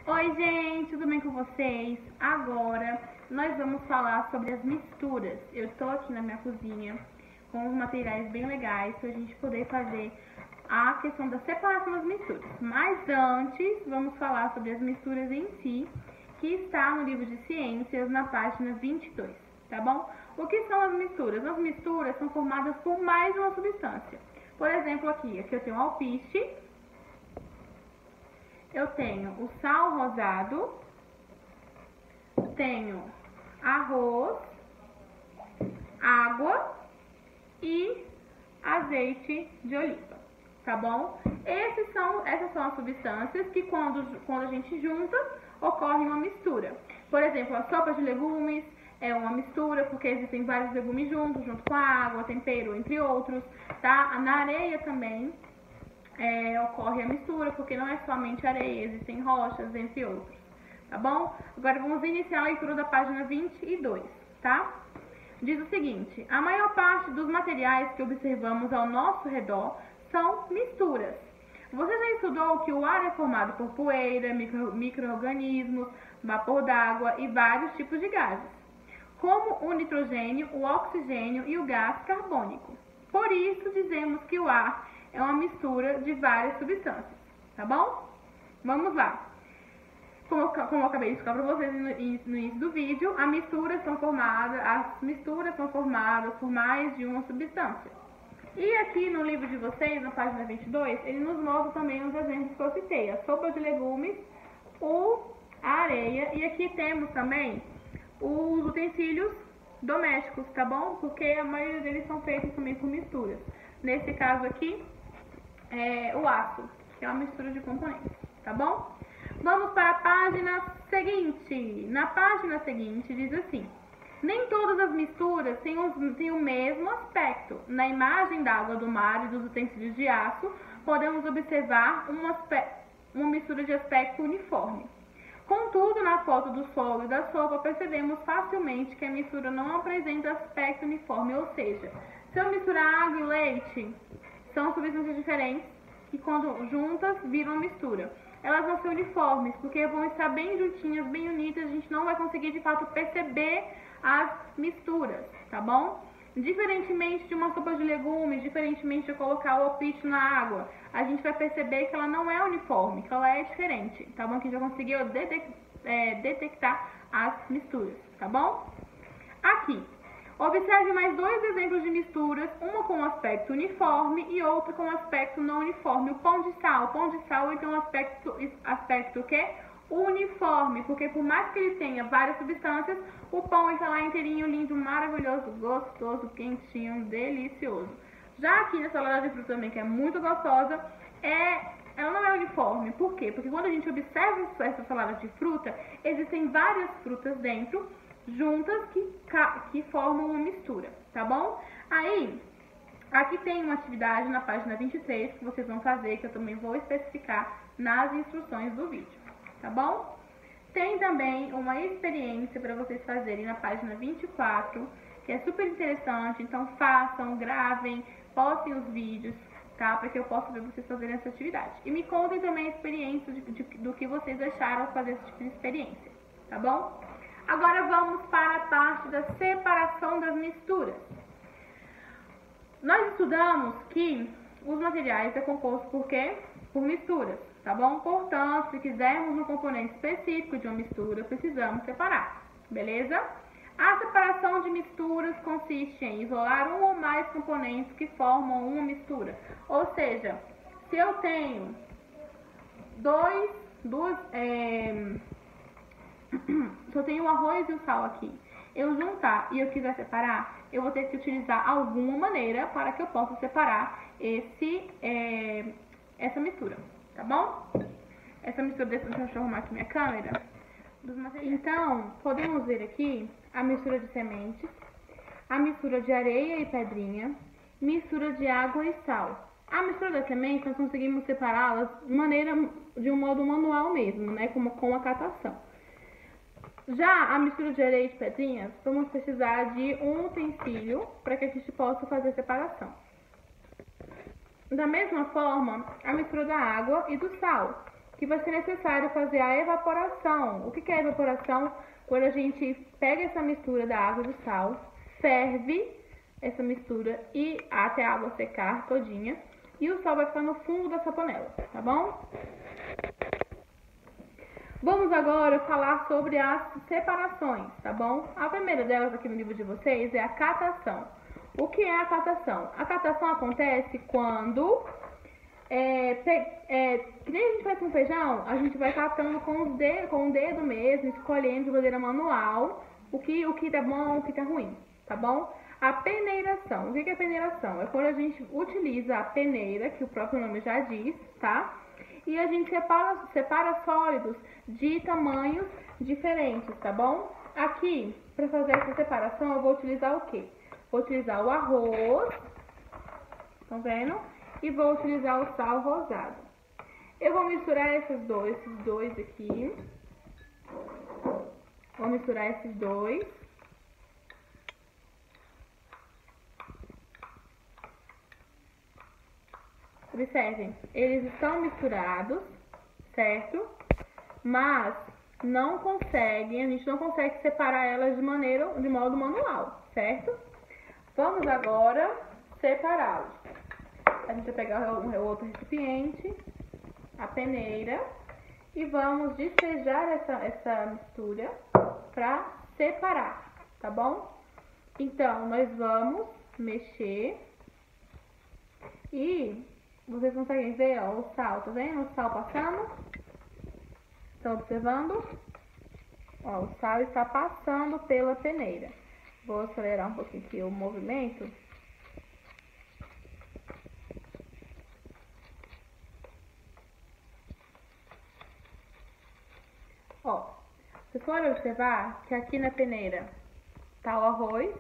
Oi gente, tudo bem com vocês? Agora nós vamos falar sobre as misturas. Eu estou aqui na minha cozinha com uns materiais bem legais para a gente poder fazer a questão da separação das misturas. Mas antes, vamos falar sobre as misturas em si, que está no livro de ciências na página 22, tá bom? O que são as misturas? As misturas são formadas por mais de uma substância. Por exemplo, aqui eu tenho alpiste, eu tenho o sal rosado, tenho arroz, água e azeite de oliva, tá bom? Essas são as substâncias que quando a gente junta, ocorre uma mistura. Por exemplo, a sopa de legumes é uma mistura, porque existem vários legumes juntos, junto com a água, tempero, entre outros, tá? Na areia também ocorre a mistura, porque não é somente areia, existem rochas, entre outros, tá bom? Agora vamos iniciar a leitura da página 22, tá? Diz o seguinte: a maior parte dos materiais que observamos ao nosso redor são misturas. Você já estudou que o ar é formado por poeira, micro-organismos, vapor d'água e vários tipos de gases, como o nitrogênio, o oxigênio e o gás carbônico. Por isso dizemos que o ar é uma mistura de várias substâncias, tá bom? Vamos lá. Como eu acabei de explicar para vocês no início do vídeo, as misturas são formadas por mais de uma substância. E aqui no livro de vocês, na página 22, ele nos mostra também os exemplos que eu citei: a sopa de legumes, a areia, e aqui temos também os utensílios domésticos, tá bom? Porque a maioria deles são feitos também por misturas. Nesse caso aqui, o aço, que é uma mistura de componentes, tá bom? Vamos para a página seguinte. Na página seguinte diz assim: nem todas as misturas têm o mesmo aspecto. Na imagem da água do mar e dos utensílios de aço, podemos observar uma mistura de aspecto uniforme. Contudo, na foto do solo e da sopa, percebemos facilmente que a mistura não apresenta aspecto uniforme, ou seja, se eu misturar água e leite, são substâncias diferentes que, quando juntas, viram uma mistura. Elas vão ser uniformes, porque vão estar bem juntinhas, bem unidas, a gente não vai conseguir, de fato, perceber as misturas, tá bom? Diferentemente de uma sopa de legumes, diferentemente de colocar o alpiste na água, a gente vai perceber que ela não é uniforme, que ela é diferente, tá bom? Que já conseguiu detectar as misturas, tá bom? Aqui, observe mais dois exemplos de misturas, uma com aspecto uniforme e outra com aspecto não uniforme. O pão de sal ele tem um aspecto que é uniforme, porque por mais que ele tenha várias substâncias, o pão está lá inteirinho, lindo, maravilhoso, gostoso, quentinho, delicioso. Já aqui na salada de fruta também, que é muito gostosa, ela não é uniforme. Por quê? Porque quando a gente observa essa salada de fruta, existem várias frutas dentro, juntas, que formam uma mistura, tá bom? Aí, aqui tem uma atividade na página 23 que vocês vão fazer, que eu também vou especificar nas instruções do vídeo, tá bom? Tem também uma experiência para vocês fazerem na página 24, que é super interessante, então façam, gravem, postem os vídeos, tá? Para que eu possa ver vocês fazerem essa atividade. E me contem também a experiência do que vocês acharam ao fazer esse tipo de experiência, tá bom? Agora vamos para a parte da separação das misturas. Nós estudamos que os materiais é composto por quê? Por misturas, tá bom? Portanto, se quisermos um componente específico de uma mistura, precisamos separar, beleza? A separação de misturas consiste em isolar um ou mais componentes que formam uma mistura. Ou seja, se eu tenho se eu tenho o arroz e o sal aqui, eu juntar e eu quiser separar, eu vou ter que utilizar alguma maneira para que eu possa separar essa mistura, tá bom? Essa mistura, deixa eu arrumar aqui minha câmera. Então, podemos ver aqui a mistura de sementes, a mistura de areia e pedrinha, mistura de água e sal. A mistura das sementes, nós conseguimos separá-las de um modo manual mesmo, né? Como com a catação. Já a mistura de areia e de pedrinhas, vamos precisar de um utensílio para que a gente possa fazer a separação. Da mesma forma, a mistura da água e do sal. que vai ser necessário fazer a evaporação. O que é a evaporação? Quando a gente pega essa mistura da água e do sal, ferve essa mistura e até a água secar todinha, e o sal vai ficar no fundo dessa panela, tá bom? Vamos agora falar sobre as separações, tá bom? A primeira delas aqui no livro de vocês é a catação. O que é a catação? A catação acontece quando, que nem a gente faz com feijão, a gente vai catando com o dedo mesmo, escolhendo de maneira manual o que tá bom, o que tá ruim, tá bom? A peneiração. O que é peneiração? É quando a gente utiliza a peneira, que o próprio nome já diz, tá? E a gente separa sólidos de tamanhos diferentes, tá bom? Aqui, para fazer essa separação, eu vou utilizar o quê? Vou utilizar o arroz, estão vendo? E vou utilizar o sal rosado. Eu vou misturar esses dois aqui. Vou misturar esses dois. Observem, eles estão misturados, certo? Mas não conseguem, a gente não consegue separar elas de modo manual, certo? Vamos agora separá-los. A gente vai pegar o outro recipiente, a peneira, e vamos despejar essa mistura para separar, tá bom? Então, nós vamos mexer e vocês conseguem ver, ó, o sal, tá vendo? O sal passando. Estão observando? Ó, o sal está passando pela peneira. Vou acelerar um pouquinho aqui o movimento. Ó, vocês podem observar que aqui na peneira tá o arroz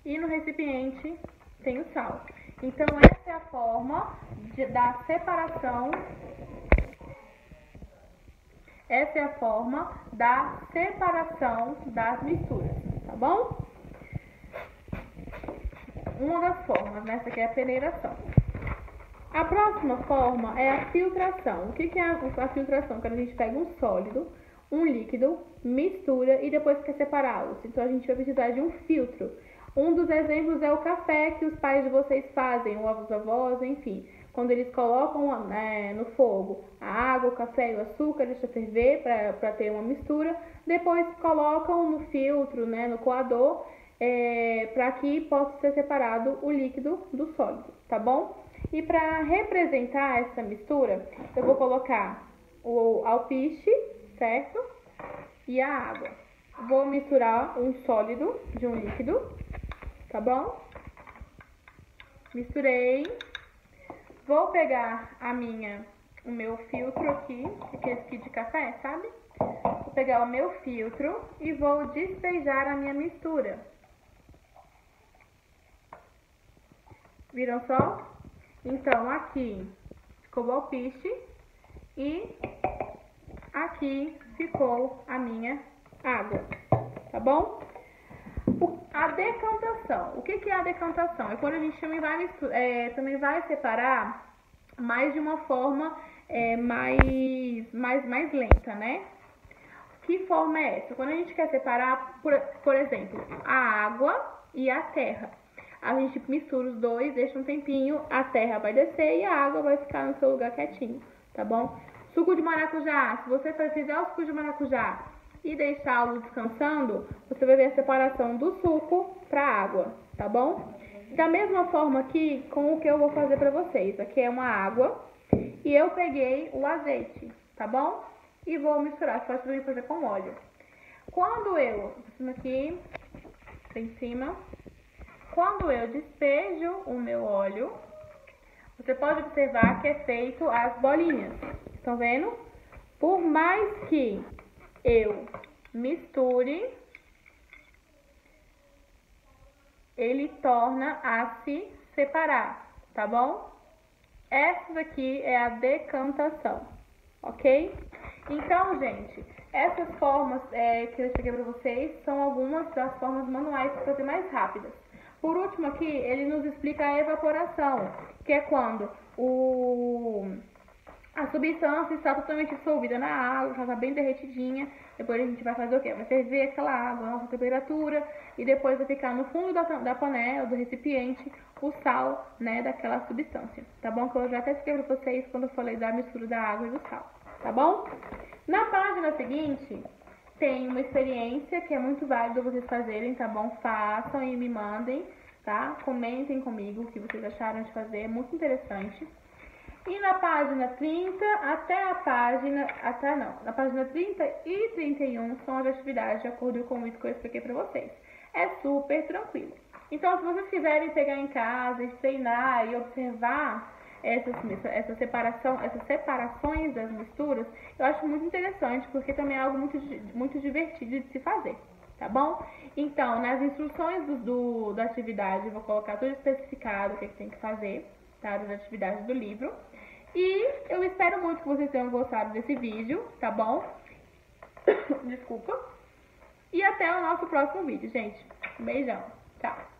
e no recipiente tem o sal. Então, essa é a forma da separação. Essa é a forma da separação das misturas, tá bom? Uma das formas, né? Essa aqui é a peneiração. A próxima forma é a filtração. O que é a filtração? Quando a gente pega um sólido, um líquido, mistura e depois quer separá-los. Então, a gente vai precisar de um filtro. Um dos exemplos é o café que os pais de vocês fazem, ou os avós, enfim. Quando eles colocam no fogo a água, o café e o açúcar, deixa ferver para ter uma mistura. Depois colocam no filtro, né, no coador, para que possa ser separado o líquido do sólido, tá bom? E para representar essa mistura, eu vou colocar o alpiste, certo? E a água. Vou misturar um sólido de um líquido, tá bom? Misturei. Vou pegar o meu filtro aqui, aquele aqui de café, sabe? Vou pegar o meu filtro e vou despejar a minha mistura. Viram só? Então, aqui ficou o alpiste e aqui ficou a minha água, tá bom? A decantação. O que é a decantação? É quando a gente também vai separar, mas de uma forma mais lenta, né? Que forma é essa? Quando a gente quer separar, por exemplo, a água e a terra. A gente mistura os dois, deixa um tempinho, a terra vai descer e a água vai ficar no seu lugar quietinho, tá bom? Suco de maracujá. Se você fizer o suco de maracujá e deixá-lo descansando, você vai ver a separação do suco para a água, tá bom? Da mesma forma aqui, com o que eu vou fazer para vocês. Aqui é uma água e eu peguei o azeite, tá bom? E vou misturar, você pode também fazer com óleo. Quando eu, aqui, em cima, quando eu despejo o meu óleo, você pode observar que é feito as bolinhas, estão vendo? Por mais que eu misture, ele torna a se separar, tá bom? Essa daqui é a decantação, ok? Então, gente, essas formas que eu expliquei para vocês são algumas das formas manuais para fazer mais rápidas. Por último aqui, ele nos explica a evaporação, que é quando A substância está totalmente dissolvida na água, ela está bem derretidinha. Depois a gente vai fazer o quê? Vai ferver aquela água a alta temperatura e depois vai ficar no fundo da panela, do recipiente, o sal, né, daquela substância. Tá bom? Que eu já até expliquei pra vocês quando eu falei da mistura da água e do sal. Tá bom? Na página seguinte, tem uma experiência que é muito válido vocês fazerem, tá bom? Façam e me mandem, tá? Comentem comigo o que vocês acharam de fazer, é muito interessante. E na página 30 na página 30 e 31 são as atividades de acordo com isso que eu expliquei pra vocês. É super tranquilo. Então, se vocês quiserem pegar em casa e treinar e observar essas separações das misturas, eu acho muito interessante, porque também é algo muito divertido de se fazer, tá bom? Então, nas instruções da atividade, eu vou colocar tudo especificado o que tem que fazer, tá? Das atividades do livro. E eu espero muito que vocês tenham gostado desse vídeo, tá bom? Desculpa. E até o nosso próximo vídeo, gente. Um beijão. Tchau.